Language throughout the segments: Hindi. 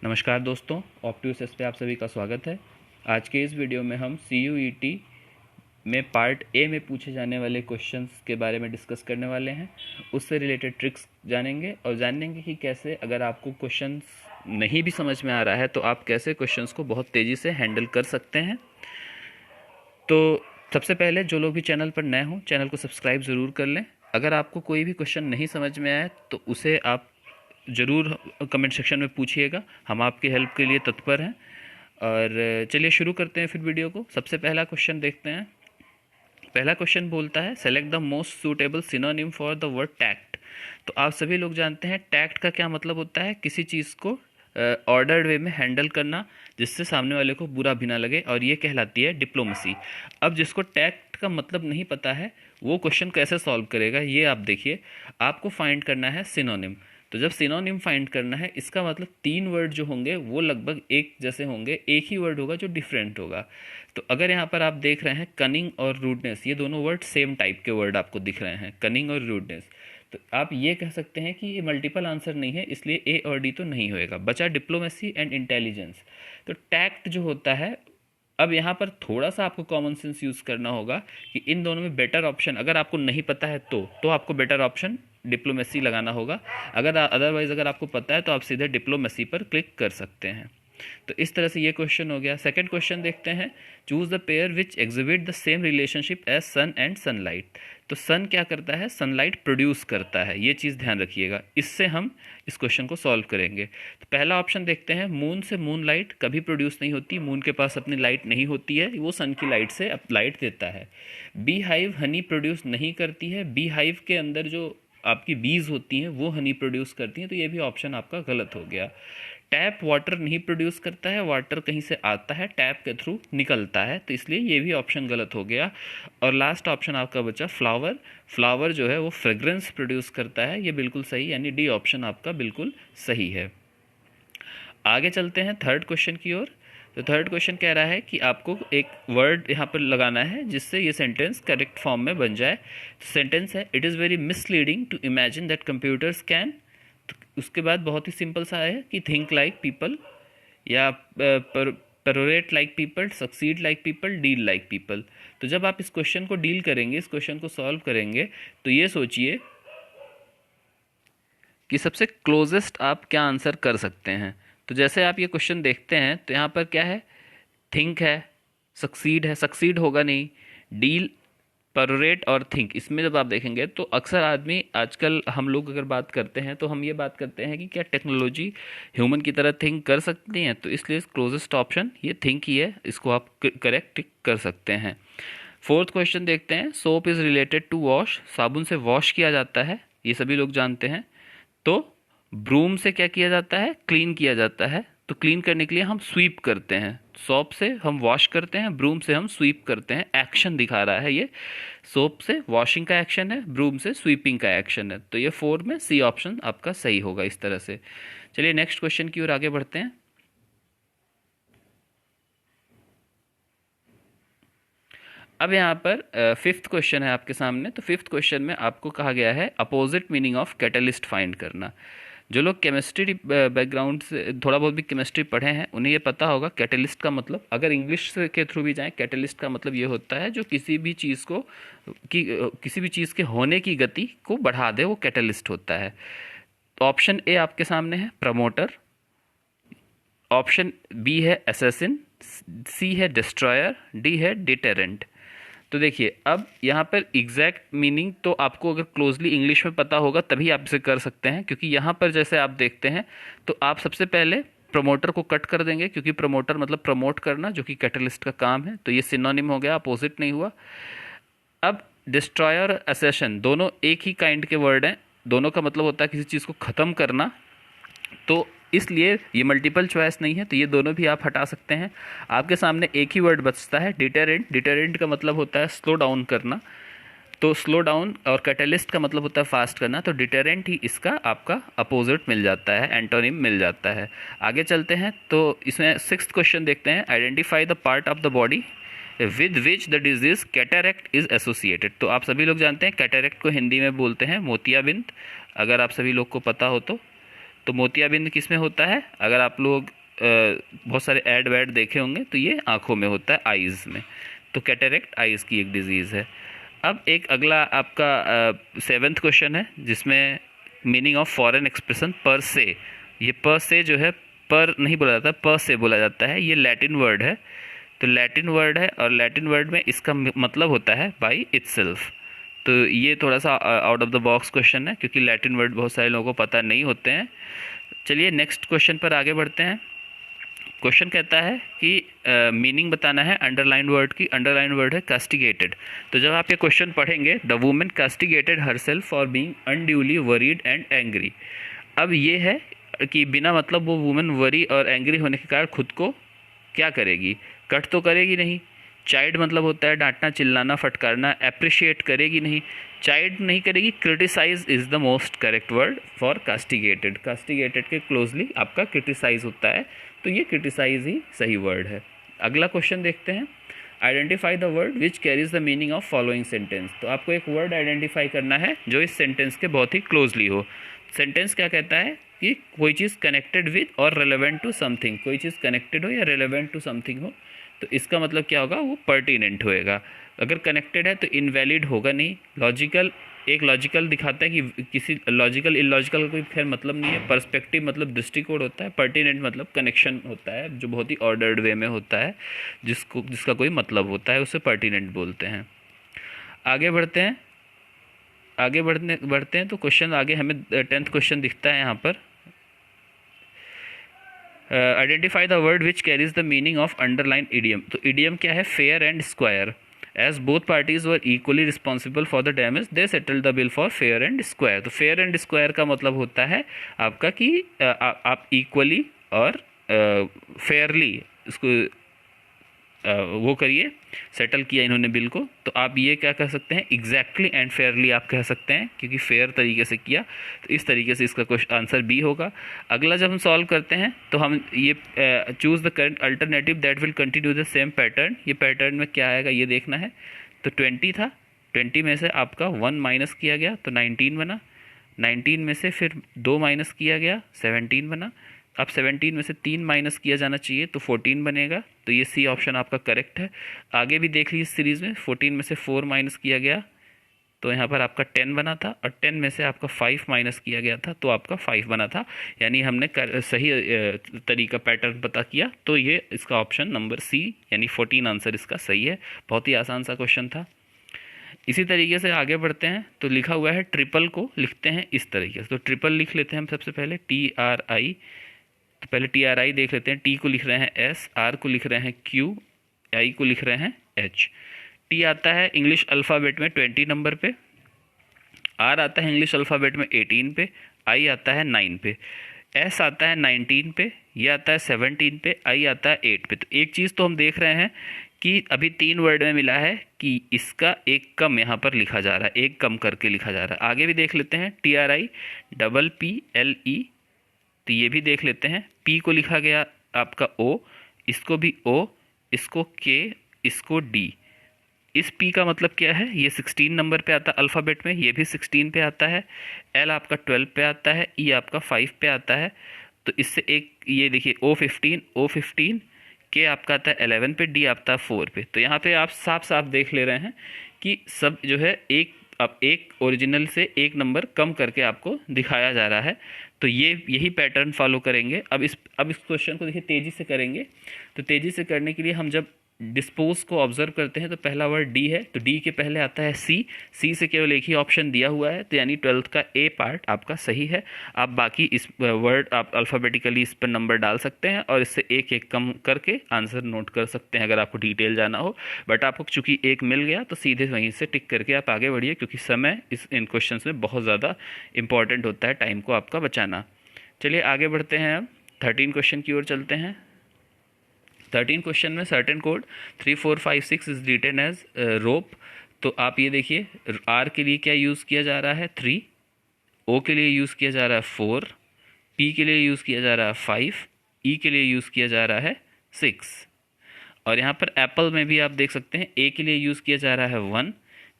नमस्कार दोस्तों, ऑप्ट्यूसिस पे आप सभी का स्वागत है। आज के इस वीडियो में हम CUET में पार्ट ए में पूछे जाने वाले क्वेश्चंस के बारे में डिस्कस करने वाले हैं। उससे रिलेटेड ट्रिक्स जानेंगे और जानेंगे कि कैसे अगर आपको क्वेश्चंस नहीं भी समझ में आ रहा है तो आप कैसे क्वेश्चंस को बहुत तेज़ी से हैंडल कर सकते हैं। तो सबसे पहले जो लोग भी चैनल पर नए हों, चैनल को सब्सक्राइब ज़रूर कर लें। अगर आपको कोई भी क्वेश्चन नहीं समझ में आए तो उसे आप ज़रूर कमेंट सेक्शन में पूछिएगा, हम आपकी हेल्प के लिए तत्पर हैं। और चलिए शुरू करते हैं फिर वीडियो को। सबसे पहला क्वेश्चन देखते हैं। पहला क्वेश्चन बोलता है select the most suitable synonym for the word tact. तो आप सभी लोग जानते हैं टैक्ट का क्या मतलब होता है, किसी चीज़ को ऑर्डर्ड वे में हैंडल करना जिससे सामने वाले को बुरा भी ना लगे, और ये कहलाती है डिप्लोमेसी। अब जिसको टैक्ट का मतलब नहीं पता है वो क्वेश्चन कैसे सॉल्व करेगा, ये आप देखिए। आपको फाइंड करना है सिनोनिम। तो जब सिनोनिम फाइंड करना है, इसका मतलब तीन वर्ड जो होंगे वो लगभग एक जैसे होंगे, एक ही वर्ड होगा जो डिफरेंट होगा। तो अगर यहाँ पर आप देख रहे हैं कनिंग और रूडनेस, ये दोनों वर्ड सेम टाइप के वर्ड आपको दिख रहे हैं, कनिंग और रूडनेस, तो आप ये कह सकते हैं कि ये मल्टीपल आंसर नहीं है, इसलिए ए और डी तो नहीं होएगा। बचा डिप्लोमेसी एंड इंटेलिजेंस। तो टैक्ट जो होता है, अब यहाँ पर थोड़ा सा आपको कॉमन सेंस यूज़ करना होगा कि इन दोनों में बेटर ऑप्शन अगर आपको नहीं पता है तो आपको बेटर ऑप्शन डिप्लोमेसी लगाना होगा। अगर अदरवाइज़ अगर आपको पता है तो आप सीधे डिप्लोमेसी पर क्लिक कर सकते हैं। तो इस तरह से ये क्वेश्चन हो गया। सेकंड क्वेश्चन देखते हैं। Choose the pair which exhibit the same relationship as sun and sunlight. तो सन क्या करता है, सनलाइट प्रोड्यूस करता है, ये चीज़ ध्यान रखिएगा। इससे हम इस क्वेश्चन को सॉल्व करेंगे। तो पहला ऑप्शन देखते हैं। मून से मून लाइट कभी प्रोड्यूस नहीं होती, मून के पास अपनी लाइट नहीं होती है, वो सन की लाइट से लाइट देता है। बी हाइव हनी प्रोड्यूस नहीं करती है, बी हाइव के अंदर जो आपकी बीज होती हैं वो हनी प्रोड्यूस करती हैं, तो ये भी ऑप्शन आपका गलत हो गया। टैप वाटर नहीं प्रोड्यूस करता है, वाटर कहीं से आता है, टैप के थ्रू निकलता है, तो इसलिए ये भी ऑप्शन गलत हो गया। और लास्ट ऑप्शन आपका बचा फ्लावर। फ्लावर जो है वो फ्रेग्रेंस प्रोड्यूस करता है, ये बिल्कुल सही, यानी डी ऑप्शन आपका बिल्कुल सही है। आगे चलते हैं थर्ड क्वेश्चन की ओर। तो थर्ड क्वेश्चन कह रहा है कि आपको एक वर्ड यहाँ पर लगाना है जिससे ये सेंटेंस करेक्ट फॉर्म में बन जाए। तो सेंटेंस है it is very misleading to imagine that computers can. उसके बाद बहुत ही सिंपल सा है कि थिंक लाइक पीपल, या perorate like people, succeed like people, deal like people. तो जब आप इस क्वेश्चन को डील करेंगे, इस क्वेश्चन को सॉल्व करेंगे, तो ये सोचिए कि सबसे क्लोजेस्ट आप क्या आंसर कर सकते हैं। तो जैसे आप ये क्वेश्चन देखते हैं तो यहाँ पर क्या है, थिंक है, सक्सीड है, सक्सीड होगा नहीं, डील, पेरोरेट और थिंक, इसमें जब आप देखेंगे तो अक्सर आदमी आजकल हम लोग अगर बात करते हैं तो हम ये बात करते हैं कि क्या टेक्नोलॉजी ह्यूमन की तरह थिंक कर सकती हैं, तो इसलिए क्लोजेस्ट ऑप्शन ये थिंक ही है, इसको आप करेक्ट कर सकते हैं। फोर्थ क्वेश्चन देखते हैं। Soap is related to wash. साबुन से वॉश किया जाता है, ये सभी लोग जानते हैं। तो ब्रूम से क्या किया जाता है, क्लीन किया जाता है। तो क्लीन करने के लिए हम स्वीप करते हैं, सोप से हम वॉश करते हैं, ब्रूम से हम स्वीप करते हैं। एक्शन दिखा रहा है ये, सोप से वॉशिंग का एक्शन है, ब्रूम से स्वीपिंग का एक्शन है। तो ये 4 में सी ऑप्शन आपका सही होगा इस तरह से। चलिए नेक्स्ट क्वेश्चन की ओर आगे बढ़ते हैं। अब यहाँ पर फिफ्थ क्वेश्चन है आपके सामने। तो फिफ्थ क्वेश्चन में आपको कहा गया है opposite meaning of catalyst find करना। जो लोग केमिस्ट्री बैकग्राउंड से थोड़ा बहुत भी केमिस्ट्री पढ़े हैं उन्हें ये पता होगा कैटलिस्ट का मतलब, अगर इंग्लिश के थ्रू भी जाएं, कैटलिस्ट का मतलब ये होता है जो किसी भी चीज़ को किसी भी चीज़ के होने की गति को बढ़ा दे, वो कैटलिस्ट होता है। तो ऑप्शन ए आपके सामने है प्रमोटर, ऑप्शन बी है असैसिन, सी है डिस्ट्रॉयर, डी है डिटेरेंट। तो देखिए अब यहाँ पर एग्जैक्ट मीनिंग तो आपको अगर क्लोजली इंग्लिश में पता होगा तभी आप इसे कर सकते हैं, क्योंकि यहाँ पर जैसे आप देखते हैं तो आप सबसे पहले प्रमोटर को कट कर देंगे, क्योंकि प्रमोटर मतलब प्रमोट करना, जो कि कैटलिस्ट का काम है। तो ये सिनोनिम हो गया, अपोजिट नहीं हुआ। अब डिस्ट्रॉयर और असैसिन दोनों एक ही काइंड के वर्ड हैं, दोनों का मतलब होता है किसी चीज़ को ख़त्म करना, तो इसलिए ये मल्टीपल चॉइस नहीं है, तो ये दोनों भी आप हटा सकते हैं। आपके सामने एक ही वर्ड बचता है डिटेरेंट। डिटेरेंट का मतलब होता है स्लो डाउन करना, तो स्लो डाउन, और कैटलिस्ट का मतलब होता है फास्ट करना, तो डिटेरेंट ही इसका आपका अपोजिट मिल जाता है, एंटोनिम मिल जाता है। आगे चलते हैं तो इसमें सिक्स्थ क्वेश्चन देखते हैं। Identify the part of the body with which the disease cataract is associated. तो आप सभी लोग जानते हैं कैटरेक्ट को हिंदी में बोलते हैं मोतियाबिंद, अगर आप सभी लोग को पता हो तो। तो मोतियाबिंद किस में होता है? अगर आप लोग बहुत सारे ऐड वैड देखे होंगे तो ये आँखों में होता है, आइज़ में। तो कैटेरेक्ट आइज़ की एक डिजीज़ है। अब एक अगला आपका 7th क्वेश्चन है जिसमें मीनिंग ऑफ फॉरेन एक्सप्रेशन पर से। ये पर से जो है पर नहीं बोला जाता, पर से बोला जाता है। ये लैटिन वर्ड है, तो लैटिन वर्ड है और लैटिन वर्ड में इसका मतलब होता है बाई इटसेल्फ। तो ये थोड़ा सा out of the box question है क्योंकि लैटिन वर्ड बहुत सारे लोगों को पता नहीं होते हैं। चलिए नेक्स्ट क्वेश्चन पर आगे बढ़ते हैं। क्वेश्चन कहता है कि मीनिंग बताना है अंडरलाइन वर्ड की। अंडरलाइन वर्ड है कास्टिगेटेड। तो जब आप ये क्वेश्चन पढ़ेंगे, the women castigated herself for being unduly worried and angry. अब ये है कि बिना मतलब वो वुमेन वरी और एंग्री होने के कारण खुद को क्या करेगी? कट तो करेगी नहीं। चाइड मतलब होता है डांटना, चिल्लाना, फटकारना। अप्रिशिएट करेगी नहीं, चाइड नहीं करेगी। Criticise is the most correct word for castigated. Castigated के क्लोजली आपका क्रिटिसाइज होता है, तो ये क्रिटिसाइज ही सही वर्ड है। अगला क्वेश्चन देखते हैं। Identify the word which carries the meaning of following sentence. तो आपको एक वर्ड आइडेंटिफाई करना है जो इस सेंटेंस के बहुत ही क्लोजली हो। सेंटेंस क्या कहता है कि कोई चीज़ कनेक्टेड विद और रेलेवेंट टू समथिंग। कोई चीज़ कनेक्टेड हो या रेलेवेंट टू समथिंग हो, तो इसका मतलब क्या होगा? वो पर्टिनेंट होएगा। अगर कनेक्टेड है तो इनवैलिड होगा नहीं। लॉजिकल, एक लॉजिकल दिखाता है कि किसी लॉजिकल इलॉजिकल का कोई खैर मतलब नहीं है। पर्सपेक्टिव मतलब दृष्टिकोण होता है। पर्टिनेंट मतलब कनेक्शन होता है जो बहुत ही ऑर्डर्ड वे में होता है, जिसका कोई मतलब होता है, उसे पर्टिनेंट बोलते हैं। आगे बढ़ते हैं। आगे बढ़ते हैं तो क्वेश्चन आगे हमें 10th क्वेश्चन दिखता है यहाँ पर। Identify the word which carries the meaning of underline idiom. तो इडियम क्या है? Fair and square. As both parties were equally responsible for the damage they settle the bill for fair and square. तो फेयर एंड स्क्वायर का मतलब होता है आपका कि आप इक्वली और फेयरली इसको वो करिए, सेटल किया इन्होंने बिल को। तो आप ये क्या कह सकते हैं? एग्जैक्टली एंड फेयरली आप कह सकते हैं क्योंकि फेयर तरीके से किया, तो इस तरीके से इसका क्वेश्चन आंसर बी होगा। अगला जब हम सॉल्व करते हैं तो हम ये choose the current alternative that will continue the same pattern. ये पैटर्न में क्या आएगा ये देखना है। तो 20 था, 20 में से आपका 1 माइनस किया गया तो 19 बना। 19 में से फिर 2 माइनस किया गया, 17 बना। अब 17 में से 3 माइनस किया जाना चाहिए तो 14 बनेगा। तो ये सी ऑप्शन आपका करेक्ट है। आगे भी देख लीजिए इस सीरीज़ में 14 में से 4 माइनस किया गया तो यहाँ पर आपका 10 बना था, और 10 में से आपका 5 माइनस किया गया था तो आपका 5 बना था। यानी हमने सही तरीका पैटर्न पता किया, तो ये इसका ऑप्शन नंबर सी यानी 14 आंसर इसका सही है। बहुत ही आसान सा क्वेश्चन था। इसी तरीके से आगे बढ़ते हैं। तो लिखा हुआ है ट्रिपल को लिखते हैं इस तरीके से। तो ट्रिपल लिख लेते हैं हम सबसे पहले TRI। तो पहले TRI देख लेते हैं। T को लिख रहे हैं S, R को लिख रहे हैं Q, I को लिख रहे हैं H। T आता है इंग्लिश अल्फ़ाबेट में 20 नंबर पे, R आता है इंग्लिश अल्फ़ाबेट में 18 पे, I आता है 9 पे, S आता है 19 पे, ये आता है 17 पे, I आता है 8 पे। तो एक चीज़ तो हम देख रहे हैं कि अभी 3 वर्ड में मिला है कि इसका एक कम यहाँ पर लिखा जा रहा है, एक कम करके लिखा जा रहा है। आगे भी देख लेते हैं। TRIPPLE, तो ये भी देख लेते हैं। P को लिखा गया आपका O, इसको भी O, इसको K, इसको D। इस P का मतलब क्या है? ये 16 नंबर पे आता है अल्फ़ाबेट में, ये भी 16 पे आता है। L आपका 12 पे आता है, E आपका 5 पे आता है। तो इससे एक ये देखिए O15 K आपका आता है 11 पे, D आता है 4 पे। तो यहाँ पे आप साफ साफ देख ले रहे हैं कि सब जो है एक ओरिजिनल से एक नंबर कम करके आपको दिखाया जा रहा है। तो यही पैटर्न फॉलो करेंगे। अब इस क्वेश्चन को देखिए तेज़ी से करेंगे। तो तेज़ी से करने के लिए हम जब डिस्पोज को ऑब्जर्व करते हैं तो पहला वर्ड डी है, तो डी के पहले आता है सी। सी से केवल एक ही ऑप्शन दिया हुआ है, तो यानी 12th का ए पार्ट आपका सही है। आप बाकी इस वर्ड आप अल्फ़ाबेटिकली इस पर नंबर डाल सकते हैं और इससे एक एक कम करके आंसर नोट कर सकते हैं अगर आपको डिटेल जाना हो। बट आपको चूंकि एक मिल गया तो सीधे वहीं से टिक करके आप आगे बढ़िए, क्योंकि समय इन क्वेश्चन में बहुत ज़्यादा इंपॉर्टेंट होता है, टाइम को आपका बचाना। चलिए आगे बढ़ते हैं। अब 13 क्वेश्चन की ओर चलते हैं। 13 क्वेश्चन में certain code 3456 is written as rope. तो आप ये देखिए आर के लिए क्या यूज़ किया जा रहा है 3, ओ के लिए यूज़ किया जा रहा है 4, पी के लिए यूज़ किया जा रहा है 5, ई के लिए यूज़ किया जा रहा है 6। और यहाँ पर एप्पल में भी आप देख सकते हैं ए के लिए यूज़ किया जा रहा है 1,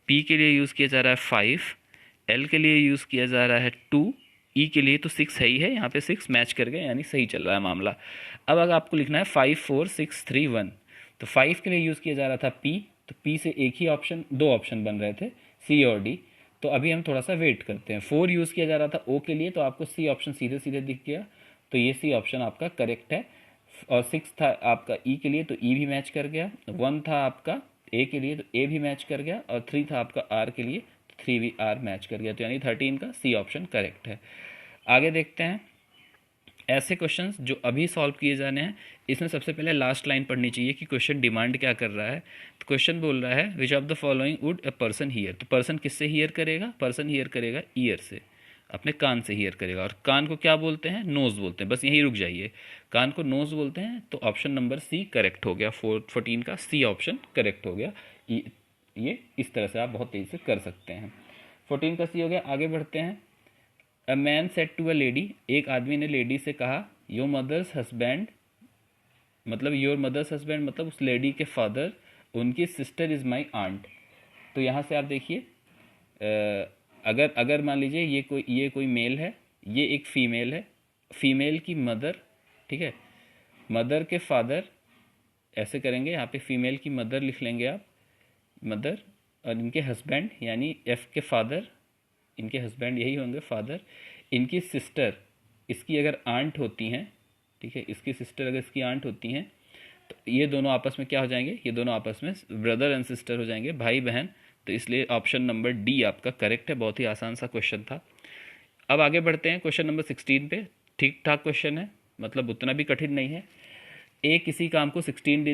पी के लिए यूज़ किया जा रहा है 5, एल के लिए यूज़ किया जा रहा है 2, ई के लिए तो 6 है ही है, यहाँ पे 6 मैच कर गए, यानी सही चल रहा है मामला। अब अगर आपको लिखना है 5 4 6 3 1, तो 5 के लिए यूज़ किया जा रहा था पी, तो पी से एक ही ऑप्शन, दो ऑप्शन बन रहे थे सी और डी। तो अभी हम थोड़ा सा वेट करते हैं। 4 यूज़ किया जा रहा था ओ के लिए, तो आपको सी ऑप्शन सीधे सीधे दिख गया, तो ये सी ऑप्शन आपका करेक्ट है। और 6 था आपका ई के लिए, तो ई भी मैच कर गया। 1 था आपका ए के लिए, तो ए भी मैच कर गया। और 3 था आपका आर के लिए, तो 3 भी आर मैच कर गया। तो यानी 13 का सी ऑप्शन करेक्ट है। आगे देखते हैं ऐसे क्वेश्चंस जो अभी सॉल्व किए जाने हैं। इसमें सबसे पहले लास्ट लाइन पढ़नी चाहिए कि क्वेश्चन डिमांड क्या कर रहा है। तो क्वेश्चन बोल रहा है which of the following would a person here. तो पर्सन किससे हियर करेगा? पर्सन हियर करेगा ईयर से, अपने कान से हियर करेगा। और कान को क्या बोलते हैं? नोज़ बोलते हैं। बस यहीं रुक जाइए, कान को नोज़ बोलते हैं। तो ऑप्शन नंबर सी करेक्ट हो गया। 14 का सी ऑप्शन करेक्ट हो गया। ये इस तरह से आप बहुत तेज़ी से कर सकते हैं। 14 का सी हो गया। आगे बढ़ते हैं। A man said to a lady, एक आदमी ने लेडी से कहा योर मदर्स हस्बैंड, मतलब योर मदर्स हस्बैंड मतलब उस लेडी के फादर, उनकी सिस्टर इज़ माई आंट। तो यहाँ से आप देखिए, अगर मान लीजिए ये कोई मेल है, ये एक फ़ीमेल है, फीमेल की मदर, ठीक है, मदर के फादर, ऐसे करेंगे यहाँ पे फीमेल की मदर लिख लेंगे आप, मदर, और इनके हस्बैंड यानी एफ के फादर, इनके हस्बैंड यही होंगे फादर, इनकी सिस्टर, इसकी अगर आंट होती हैं, ठीक है, इसकी सिस्टर अगर इसकी आंट होती हैं, तो ये दोनों आपस में क्या हो जाएंगे? ये दोनों आपस में ब्रदर एंड सिस्टर हो जाएंगे, भाई बहन। तो इसलिए ऑप्शन नंबर डी आपका करेक्ट है। बहुत ही आसान सा क्वेश्चन था। अब आगे बढ़ते हैं क्वेश्चन नंबर 16 पे। ठीक ठाक क्वेश्चन है, मतलब उतना भी कठिन नहीं है। ए किसी काम को 16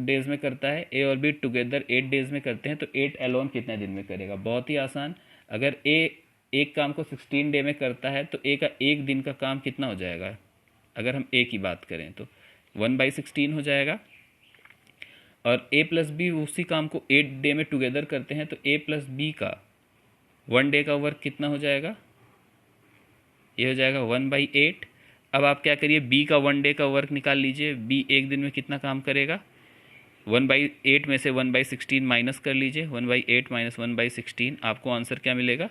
डेज में करता है, ए और बी टुगेदर 8 डेज में करते हैं, तो 8 अलोन कितने दिन में करेगा? बहुत ही आसान। अगर ए एक काम को 16 डे में करता है, तो ए का एक दिन का काम कितना हो जाएगा? अगर हम ए की बात करें तो 1/16 हो जाएगा। और ए प्लस बी उसी काम को 8 डे में टुगेदर करते हैं, तो ए प्लस बी का 1 डे का वर्क कितना हो जाएगा? ये हो जाएगा 1/8। अब आप क्या करिए, बी का 1 डे का वर्क निकाल लीजिए। बी एक दिन में कितना काम करेगा? 1/8 में से 1/16 माइनस कर लीजिए। 1/8 माइनस 1/16, आपको आंसर क्या मिलेगा?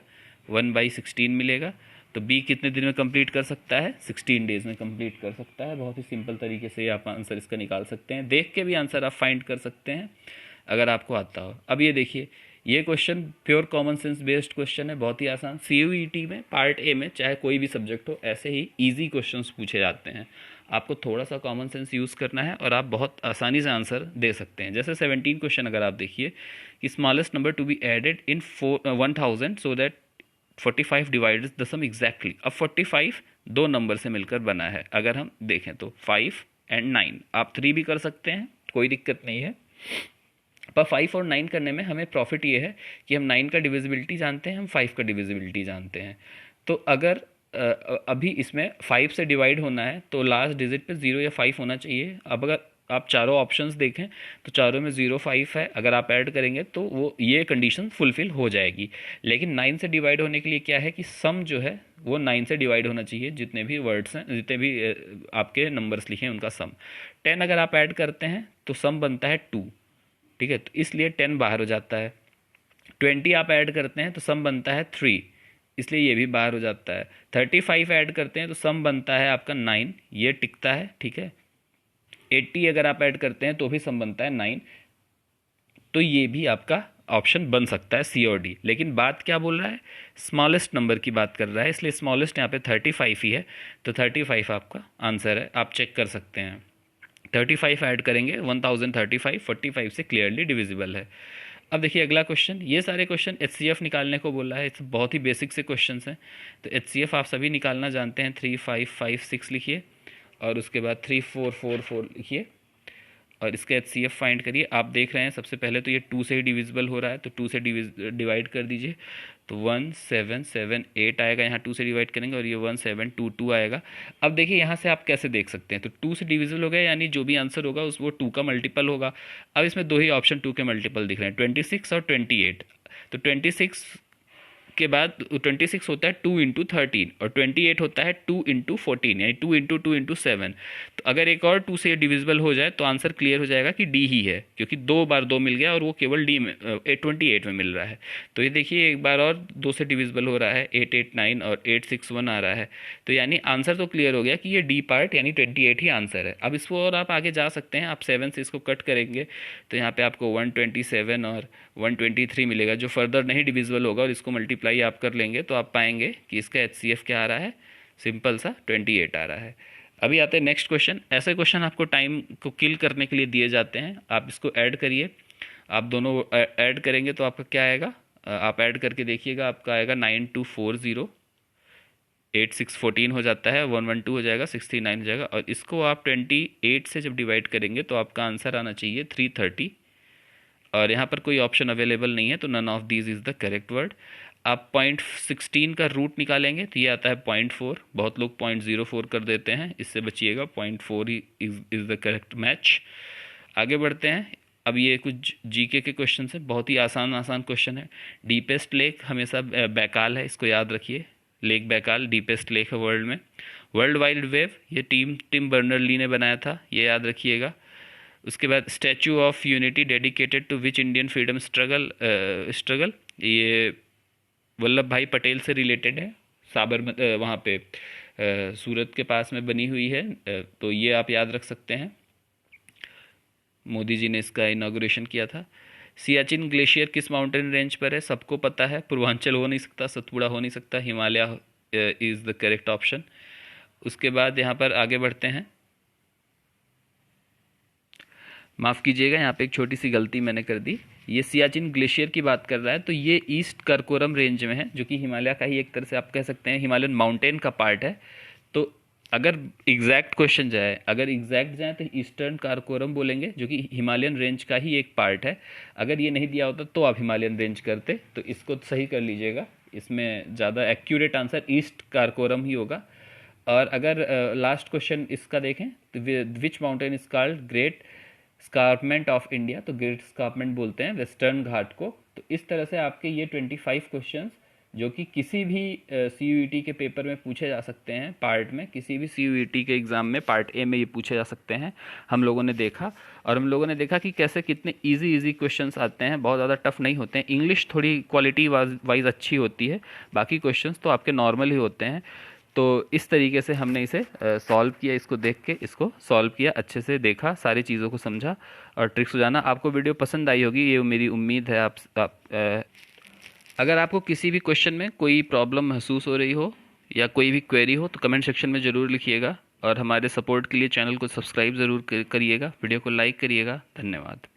1/16 मिलेगा। तो बी कितने दिन में कंप्लीट कर सकता है? 16 डेज में कंप्लीट कर सकता है। बहुत ही सिंपल तरीके से आप आंसर इसका निकाल सकते हैं। देख के भी आंसर आप फाइंड कर सकते हैं अगर आपको आता हो। अब ये देखिए, ये question pure common sense based question है, बहुत ही आसान। CUET में पार्ट ए में चाहे कोई भी सब्जेक्ट हो, ऐसे ही ईजी क्वेश्चंस पूछे जाते हैं। आपको थोड़ा सा कॉमन सेंस यूज़ करना है और आप बहुत आसानी से आंसर दे सकते हैं। जैसे 17 क्वेश्चन अगर आप देखिए कि smallest number to be added in 1000 so that 45 divides the sum exactly. अब 45 दो नंबर से मिलकर बना है। अगर हम देखें तो 5 एंड 9, आप 3 भी कर सकते हैं, कोई दिक्कत नहीं है। पर 5 और 9 करने में हमें प्रॉफिट ये है कि हम 9 का डिविजिबिलिटी जानते हैं, हम 5 का डिविजिबिलिटी जानते हैं। तो अगर अभी इसमें 5 से डिवाइड होना है, तो लास्ट डिजिट पे 0 या 5 होना चाहिए। अब अगर आप चारों ऑप्शंस देखें तो चारों में 0 5 है। अगर आप ऐड करेंगे तो वो ये कंडीशन फुलफिल हो जाएगी। लेकिन 9 से डिवाइड होने के लिए क्या है कि सम जो है वो 9 से डिवाइड होना चाहिए। जितने भी वर्ड्स हैं, जितने भी आपके नंबर्स लिखे हैं उनका सम। 10 अगर आप ऐड करते हैं तो सम बनता है 2, ठीक है, तो इसलिए 10 बाहर हो जाता है। 20 आप ऐड करते हैं तो सम बनता है 3, इसलिए ये भी बाहर हो जाता है। 35 ऐड करते हैं तो सम बनता है आपका 9, ये टिकता है, ठीक है। 80 अगर आप ऐड करते हैं तो भी सम बनता है 9, तो ये भी आपका ऑप्शन बन सकता है सी और डी। लेकिन बात क्या बोल रहा है? स्मॉलेस्ट नंबर की बात कर रहा है, इसलिए स्मॉलेस्ट यहाँ पे 35 ही है। तो 35 आपका आंसर है, आप चेक कर सकते हैं। 35 ऐड करेंगे 1035, 45 से क्लियरली डिविजिबल है। अब देखिए अगला क्वेश्चन। ये सारे क्वेश्चन HCF निकालने को बोला है, इस बहुत ही बेसिक से क्वेश्चन हैं। तो HCF आप सभी निकालना जानते हैं। 3 5 5 6 लिखिए और उसके बाद 3 4 4 4 लिखिए और इसका HCF फाइंड करिए। आप देख रहे हैं सबसे पहले तो ये 2 से ही डिविजिबल हो रहा है, तो 2 से डिवाइड कर दीजिए। तो 1 7 7 8 आएगा, यहाँ 2 से डिवाइड करेंगे और ये 1 7 2 2 आएगा। अब देखिए यहाँ से आप कैसे देख सकते हैं, तो 2 से डिविजिबल हो गया, यानी जो भी आंसर होगा उस वो 2 का मल्टीपल होगा। अब इसमें दो ही ऑप्शन 2 के मल्टीपल दिख रहे हैं, 26 और 28। तो 26 उसके बाद 26 होता है 2 इंटू 13 और 28 होता है 2 इंटू 14 यानी 2 इंटू 2 इंटू 7। तो अगर एक और 2 से डिविजिबल हो जाए तो आंसर क्लियर हो जाएगा कि डी ही है, क्योंकि 2 बार 2 मिल गया और वो केवल डी में 28 में मिल रहा है। तो ये देखिए एक बार और 2 से डिविजिबल हो रहा है, 889 और 861 आ रहा है। तो यानी आंसर तो क्लियर हो गया कि ये डी पार्ट यानी 28 ही आंसर है। अब इसको और आप आगे जा सकते हैं, आप 7 से इसको कट करेंगे तो यहाँ पे आपको 127 और 123 मिलेगा, जो फर्दर नहीं डिविजिबल होगा, और इसको मल्टीप्लाई आप कर लेंगे तो आप पाएंगे कि इसका HCF क्या आ रहा है, सिंपल सा 28 आ रहा है। अभी आते हैं नेक्स्ट क्वेश्चन। ऐसे क्वेश्चन आपको टाइम को किल करने के लिए दिए जाते हैं। आप इसको ऐड करिए, आप दोनों ऐड करेंगे तो आपका क्या आएगा, आप ऐड करके देखिएगा, आपका आएगा 9240, 8614 हो जाता है, 112 हो जाएगा, 69 हो जाएगा, और इसको आप 28 से जब डिवाइड करेंगे तो आपका आंसर आना चाहिए 330। और यहाँ पर कोई ऑप्शन अवेलेबल नहीं है, तो none of these is the correct word. आप 0.16 का रूट निकालेंगे तो ये आता है 0.4। बहुत लोग 0.04 कर देते हैं, इससे बचिएगा, 0.4 he is the correct match. आगे बढ़ते हैं। अब ये कुछ जीके के क्वेश्चन है, बहुत ही आसान क्वेश्चन है। डीपेस्ट लेक हमेशा बैकाल है, इसको याद रखिए। लेक बैकाल डीपेस्ट लेक है वर्ल्ड में। वर्ल्ड वाइड वेव ये टिम बर्नर-ली ने बनाया था, ये याद रखिएगा। उसके बाद statue of unity dedicated to which Indian freedom struggle, ये वल्लभ भाई पटेल से रिलेटेड है, साबरमती वहाँ पे सूरत के पास में बनी हुई है, तो ये आप याद रख सकते हैं। मोदी जी ने इसका इनॉग्रेशन किया था। सियाचिन ग्लेशियर किस माउंटेन रेंज पर है, सबको पता है, पूर्वांचल हो नहीं सकता, सतपुड़ा हो नहीं सकता, Himalaya is the correct option. उसके बाद यहाँ पर आगे बढ़ते हैं। माफ़ कीजिएगा, यहाँ पे एक छोटी सी गलती मैंने कर दी। ये सियाचिन ग्लेशियर की बात कर रहा है, तो ये ईस्ट कराकोरम रेंज में है, जो कि हिमालय का ही एक तरह से आप कह सकते हैं हिमालयन माउंटेन का पार्ट है। तो अगर एग्जैक्ट क्वेश्चन जाए, अगर एग्जैक्ट जाए तो ईस्टर्न कराकोरम बोलेंगे, जो कि हिमालयन रेंज का ही एक पार्ट है। अगर ये नहीं दिया होता तो आप हिमालयन रेंज करते, तो इसको सही कर लीजिएगा। इसमें ज़्यादा एक्यूरेट आंसर ईस्ट कराकोरम ही होगा। और अगर लास्ट क्वेश्चन इसका देखें तो which mountain is called great escarpment of India, तो ग्रेट स्कार्पमेंट बोलते हैं वेस्टर्न घाट को। तो इस तरह से आपके ये 25 क्वेश्चंस जो कि किसी भी CUET के पेपर में पूछे जा सकते हैं, पार्ट में किसी भी CUET के एग्ज़ाम में पार्ट ए में ये पूछे जा सकते हैं, हम लोगों ने देखा। और हम लोगों ने देखा कि कैसे कितने इजी क्वेश्चंस आते हैं, बहुत ज़्यादा टफ नहीं होते हैं। इंग्लिश थोड़ी क्वालिटी वाइज अच्छी होती है, बाकी क्वेश्चंस तो आपके नॉर्मल ही होते हैं। तो इस तरीके से हमने इसे सॉल्व किया, इसको देख के इसको सॉल्व किया, अच्छे से देखा, सारी चीज़ों को समझा और ट्रिक्स हो जाना। आपको वीडियो पसंद आई होगी, ये मेरी उम्मीद है। अगर आपको किसी भी क्वेश्चन में कोई प्रॉब्लम महसूस हो रही हो या कोई भी क्वेरी हो तो कमेंट सेक्शन में ज़रूर लिखिएगा, और हमारे सपोर्ट के लिए चैनल को सब्सक्राइब ज़रूर करिएगा, वीडियो को लाइक करिएगा। धन्यवाद।